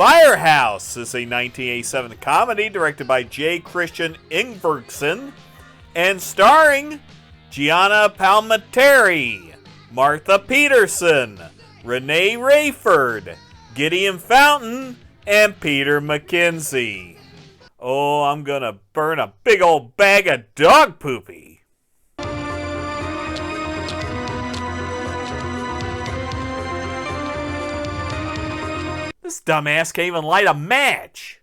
Firehouse is a 1987 comedy directed by J. Christian Ingvorden and starring Gianna Palminteri, Martha Peterson, Renee Raiford, Gideon Fountain, and Peter Mackinzie. Oh, I'm gonna burn a big old bag of dog poopy. This dumbass can't even light a match.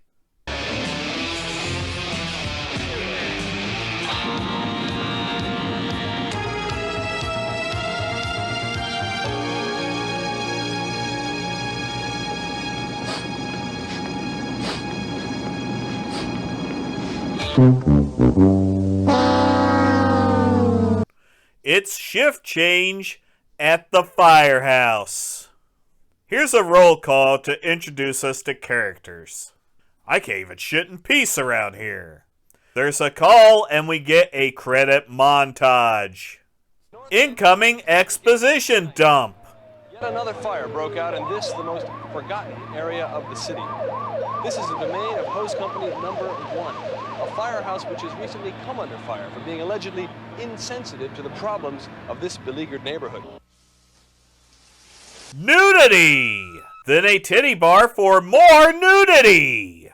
It's shift change at the Firehouse. Here's a roll call to introduce us to characters. I can't even shit in peace around here. There's a call and we get a credit montage. Incoming exposition dump. Yet another fire broke out in this, the most forgotten area of the city. This is the domain of host company number 1, a firehouse which has recently come under fire for being allegedly insensitive to the problems of this beleaguered neighborhood. Nudity! Then a titty bar for more nudity!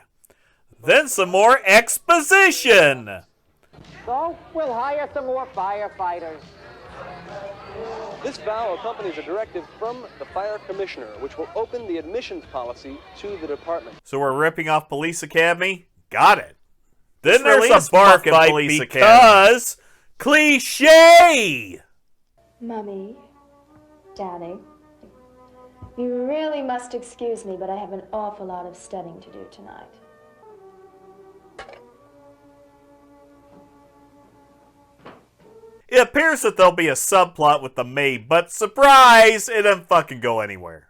Then some more exposition! So, we'll hire some more firefighters. This vow accompanies a directive from the fire commissioner, which will open the admissions policy to the department. So we're ripping off Police Academy? Got it. Then there's a bar fight because cliche! Mummy, Daddy, you really must excuse me, but I have an awful lot of studying to do tonight. It appears that there'll be a subplot with the maid, but surprise, it didn't fucking go anywhere.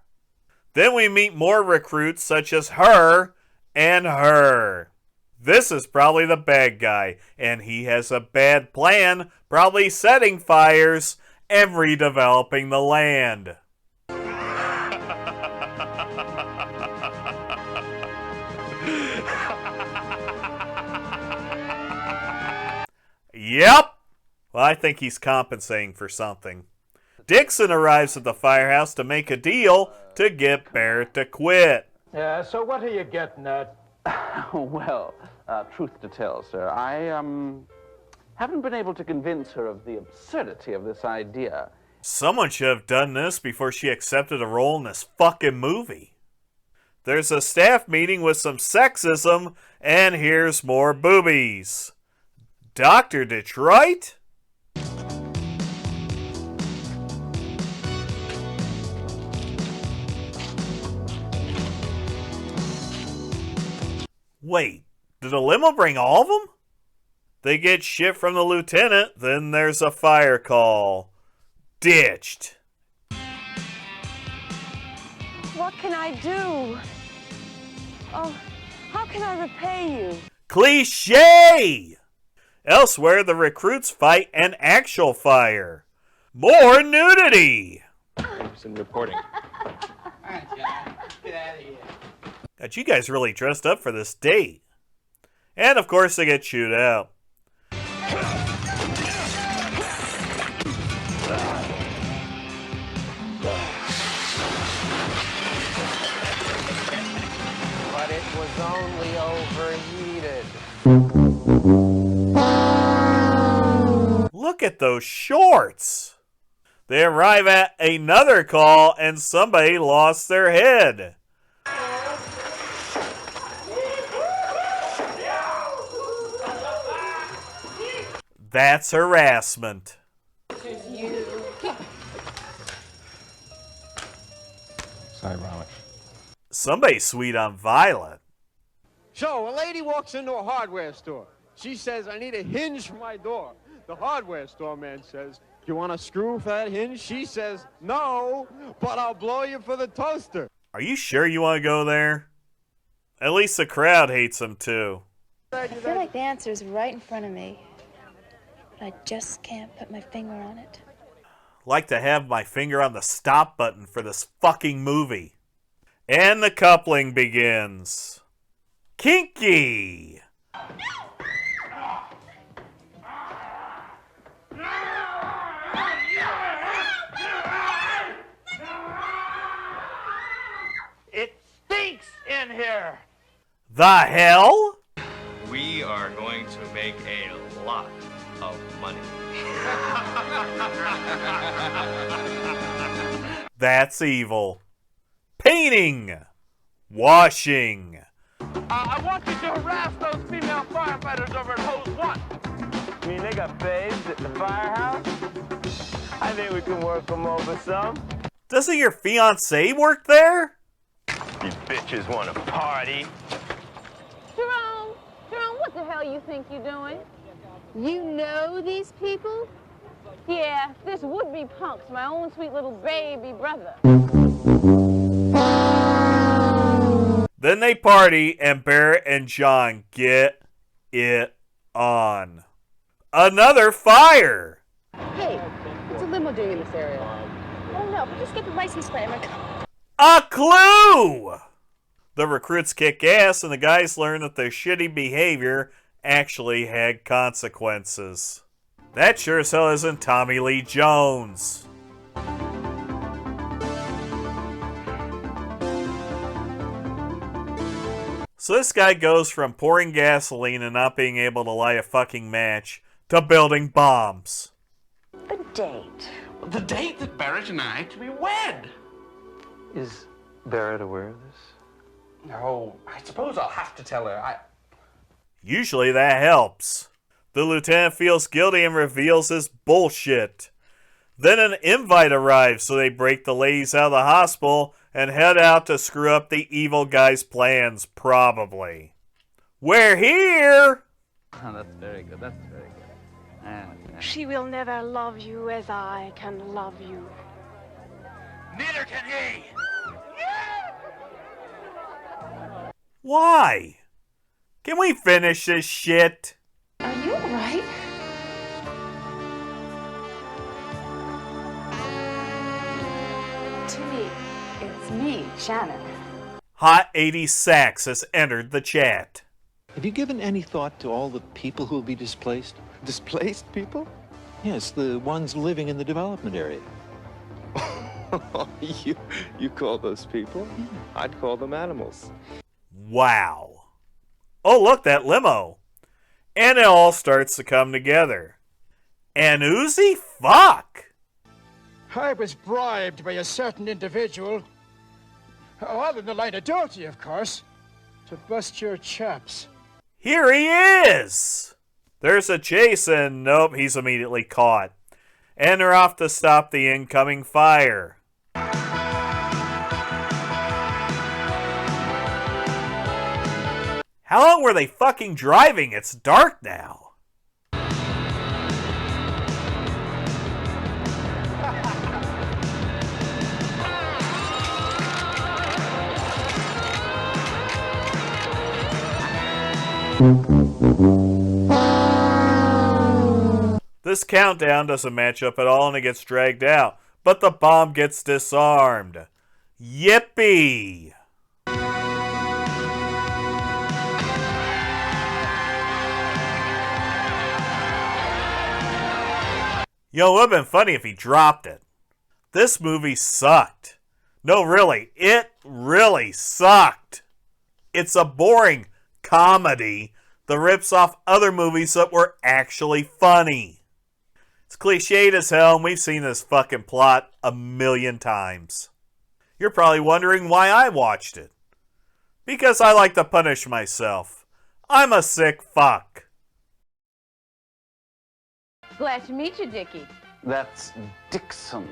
Then we meet more recruits such as her and her. This is probably the bad guy, and he has a bad plan, probably setting fires and redeveloping the land. Yep. Well, I think he's compensating for something. Dixon arrives at the firehouse to make a deal to get Barrett to quit. Yeah, so what are you getting at? Well, truth to tell, sir, I haven't been able to convince her of the absurdity of this idea. Someone should have done this before she accepted a role in this fucking movie. There's a staff meeting with some sexism, and here's more boobies. Dr. Detroit? Wait, did the limo bring all of them? They get shit from the lieutenant, then there's a fire call. Ditched. What can I do? Oh, how can I repay you? Cliche! Elsewhere, the recruits fight an actual fire. More nudity! Peterson reporting. All right, John, get out of here. God, you guys really dressed up for this date. And of course they get chewed out. But it was only overheated. Look at those shorts! They arrive at another call and somebody lost their head. That's harassment. It's ironic. Somebody's sweet on Violet. So, a lady walks into a hardware store. She says, I need a hinge for my door. The hardware store man says, you want a screw for that hinge? She says, no, but I'll blow you for the toaster. Are you sure you want to go there? At least the crowd hates him too. I feel like the answer is right in front of me, but I just can't put my finger on it. Like to have my finger on the stop button for this fucking movie. And the coupling begins. Kinky! It stinks in here! The hell? We are going to make a lot of money. That's evil. Painting. Washing. I want you to harass those female firefighters over at Hose 1. You mean they got babes at the firehouse? I think we can work them over some. Doesn't your fiancé work there? You bitches want to party? Jerome, what the hell you think you're doing? You know these people? Yeah, this would-be punk's my own sweet little baby brother. Then they party and Barrett and John get it on. Another fire! Hey, what's a limo doing in this area? Oh no, but just get the license plate. A clue! The recruits kick ass and the guys learn that their shitty behavior actually had consequences. That sure as hell isn't Tommy Lee Jones. So this guy goes from pouring gasoline and not being able to light a fucking match to building bombs. The date. The date that Barrett and I to be wed. Is Barrett aware of this? No, I suppose I'll have to tell her. Usually that helps. The lieutenant feels guilty and reveals his bullshit. Then an invite arrives, so they break the ladies out of the hospital and head out to screw up the evil guy's plans, probably. We're here! Oh, that's very good. That's very good. Yeah. She will never love you as I can love you. Neither can he. Why? Can we finish this shit? Are you alright? Timmy, it's me, Shannon. Hot 80 Sax has entered the chat. Have you given any thought to all the people who will be displaced? Displaced people? Yes, the ones living in the development area. You call those people? I'd call them animals. Wow. Oh, look, that limo. And it all starts to come together. An Uzi? Fuck! I was bribed by a certain individual, all in the line of duty, of course, to bust your chaps. Here he is! There's a chase and nope, he's immediately caught. And they're off to stop the incoming fire. How long were they fucking driving? It's dark now. This countdown doesn't match up at all and it gets dragged out, but the bomb gets disarmed. Yippee! Yo, it would have been funny if he dropped it. This movie sucked. No, really, it really sucked. It's a boring comedy that rips off other movies that were actually funny. It's cliched as hell, and we've seen this fucking plot a million times. You're probably wondering why I watched it. Because I like to punish myself. I'm a sick fuck. Glad to meet you, Dickie. That's Dixon.